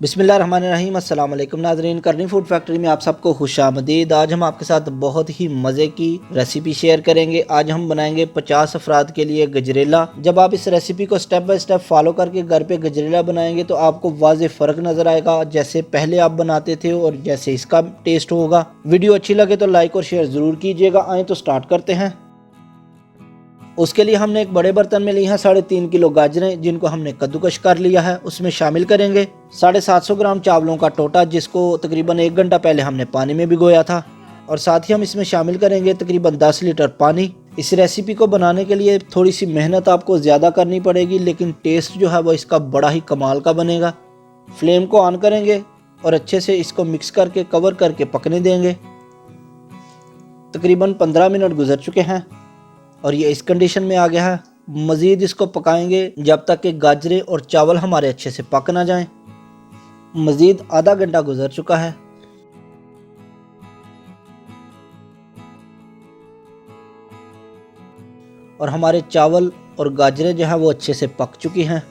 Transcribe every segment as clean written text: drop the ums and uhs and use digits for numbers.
बिस्मिल्लाहिर्रहमानिर्रहीम। अस्सलाम वालेकुम नाज़रीन, करनी फूड फैक्ट्री में आप सबको खुशामदीद। आज हम आपके साथ बहुत ही मज़े की रेसिपी शेयर करेंगे। आज हम बनाएंगे 50 अफराद के लिए गजरेला। जब आप इस रेसिपी को स्टेप बाय स्टेप फॉलो करके घर पे गजरेला बनाएंगे तो आपको वाज़ेह फ़र्क नज़र आएगा, जैसे पहले आप बनाते थे और जैसे इसका टेस्ट होगा। वीडियो अच्छी लगे तो लाइक और शेयर ज़रूर कीजिएगा। आए तो स्टार्ट करते हैं। उसके लिए हमने एक बड़े बर्तन में ली है 3.5 किलो गाजरें, जिनको हमने कद्दूकश कर लिया है। उसमें शामिल करेंगे 750 ग्राम चावलों का टोटा, जिसको तकरीबन 1 घंटा पहले हमने पानी में भिगोया था। और साथ ही हम इसमें शामिल करेंगे तकरीबन 10 लीटर पानी। इस रेसिपी को बनाने के लिए थोड़ी सी मेहनत आपको ज़्यादा करनी पड़ेगी, लेकिन टेस्ट जो है वो इसका बड़ा ही कमाल का बनेगा। फ्लेम को ऑन करेंगे और अच्छे से इसको मिक्स करके कवर करके पकने देंगे। तकरीबन 15 मिनट गुजर चुके हैं और ये इस कंडीशन में आ गया है। मज़ीद इसको पकाएंगे जब तक कि गाजरें और चावल हमारे अच्छे से पक ना जाएं। मज़ीद आधा घंटा गुजर चुका है और हमारे चावल और गाजरें जो है वो अच्छे से पक चुकी हैं।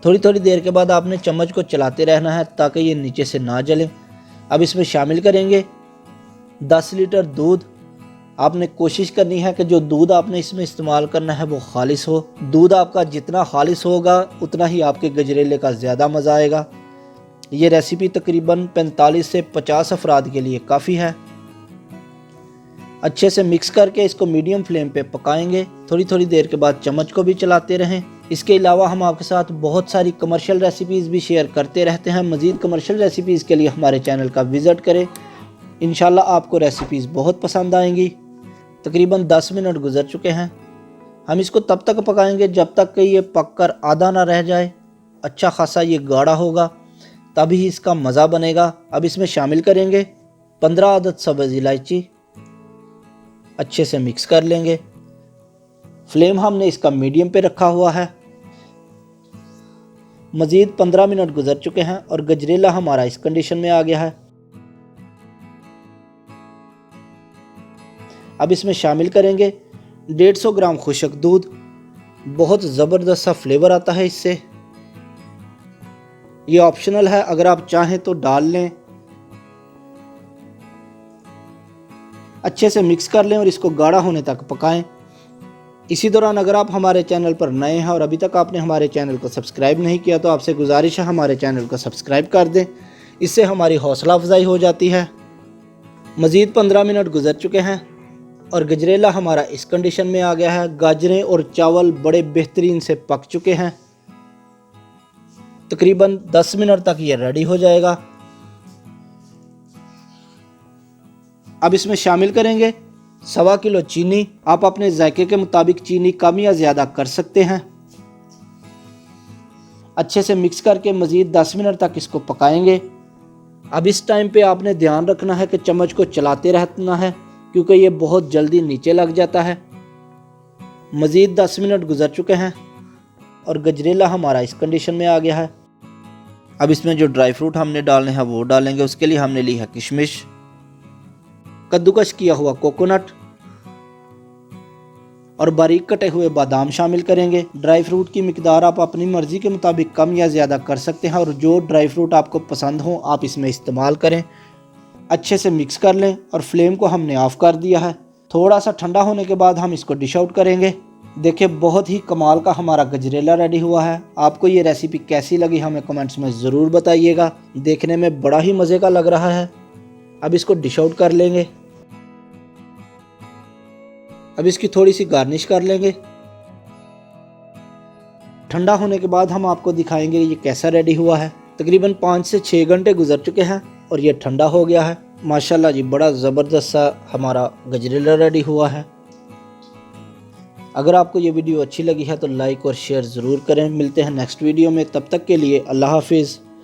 थोड़ी थोड़ी देर के बाद आपने चम्मच को चलाते रहना है ताकि ये नीचे से ना जले। अब इसमें शामिल करेंगे 10 लीटर दूध। आपने कोशिश करनी है कि जो दूध आपने इसमें इस्तेमाल करना है वो खालिस हो। दूध आपका जितना खालिस होगा उतना ही आपके गजरेले का ज़्यादा मज़ा आएगा। ये रेसिपी तकरीबन 45 से 50 अफराद के लिए काफ़ी है। अच्छे से मिक्स करके इसको मीडियम फ्लेम पे पकाएंगे। थोड़ी थोड़ी देर के बाद चम्मच को भी चलाते रहें। इसके अलावा हम आपके साथ बहुत सारी कमर्शियल रेसिपीज़ भी शेयर करते रहते हैं। मज़ीद कमर्शियल रेसिपीज़ के लिए हमारे चैनल का विज़िट करें। इंशाल्लाह आपको रेसिपीज़ बहुत पसंद आएंगी। तकरीबन 10 मिनट गुजर चुके हैं। हम इसको तब तक पकाएंगे जब तक कि ये पककर आधा ना रह जाए। अच्छा खासा ये गाढ़ा होगा, तभी इसका मज़ा बनेगा। अब इसमें शामिल करेंगे 15 अदद सब्ज़ इलायची। अच्छे से मिक्स कर लेंगे। फ्लेम हमने इसका मीडियम पे रखा हुआ है। मज़ीद 15 मिनट गुजर चुके हैं और गजरेला हमारा इस कंडीशन में आ गया है। अब इसमें शामिल करेंगे 150 ग्राम खुश्क दूध। बहुत ज़बरदस्त सा फ्लेवर आता है इससे। ये ऑप्शनल है, अगर आप चाहें तो डाल लें। अच्छे से मिक्स कर लें और इसको गाढ़ा होने तक पकाएं। इसी दौरान अगर आप हमारे चैनल पर नए हैं और अभी तक आपने हमारे चैनल को सब्सक्राइब नहीं किया तो आपसे गुजारिश है हमारे चैनल को सब्सक्राइब कर दें। इससे हमारी हौसला अफजाई हो जाती है। मज़ीद 15 मिनट गुजर चुके हैं और गजरेला हमारा इस कंडीशन में आ गया है। गाजरें और चावल बड़े बेहतरीन से पक चुके हैं। तकरीबन 10 मिनट तक ये रेडी हो जाएगा। अब इसमें शामिल करेंगे 1.25 किलो चीनी। आप अपने जायके के मुताबिक चीनी कम या ज़्यादा कर सकते हैं। अच्छे से मिक्स करके मज़ीद 10 मिनट तक इसको पकाएंगे। अब इस टाइम पे आपने ध्यान रखना है कि चम्मच को चलाते रहना है, क्योंकि ये बहुत जल्दी नीचे लग जाता है। मज़ीद 10 मिनट गुजर चुके हैं और गजरेला हमारा इस कंडीशन में आ गया है। अब इसमें जो ड्राई फ्रूट हमने डालने हैं वो डालेंगे। उसके लिए हमने ली है किशमिश, कद्दूकश किया हुआ कोकोनट और बारीक कटे हुए बादाम शामिल करेंगे। ड्राई फ्रूट की मिकदार आप अपनी मर्ज़ी के मुताबिक कम या ज़्यादा कर सकते हैं और जो ड्राई फ्रूट आपको पसंद हो आप इसमें इस्तेमाल करें। अच्छे से मिक्स कर लें और फ्लेम को हमने ऑफ़ कर दिया है। थोड़ा सा ठंडा होने के बाद हम इसको डिश आउट करेंगे। देखिए बहुत ही कमाल का हमारा गजरेला रेडी हुआ है। आपको ये रेसिपी कैसी लगी हमें कमेंट्स में ज़रूर बताइएगा। देखने में बड़ा ही मज़े का लग रहा है। अब इसको डिश आउट कर लेंगे। अब इसकी थोड़ी सी गार्निश कर लेंगे। ठंडा होने के बाद हम आपको दिखाएंगे ये कैसा रेडी हुआ है। तकरीबन 5 से 6 घंटे गुजर चुके हैं और ये ठंडा हो गया है। माशाल्लाह जी, बड़ा ज़बरदस्त सा हमारा गजरेला रेडी हुआ है। अगर आपको ये वीडियो अच्छी लगी है तो लाइक और शेयर ज़रूर करें। मिलते हैं नेक्स्ट वीडियो में, तब तक के लिए अल्लाह हाफिज़।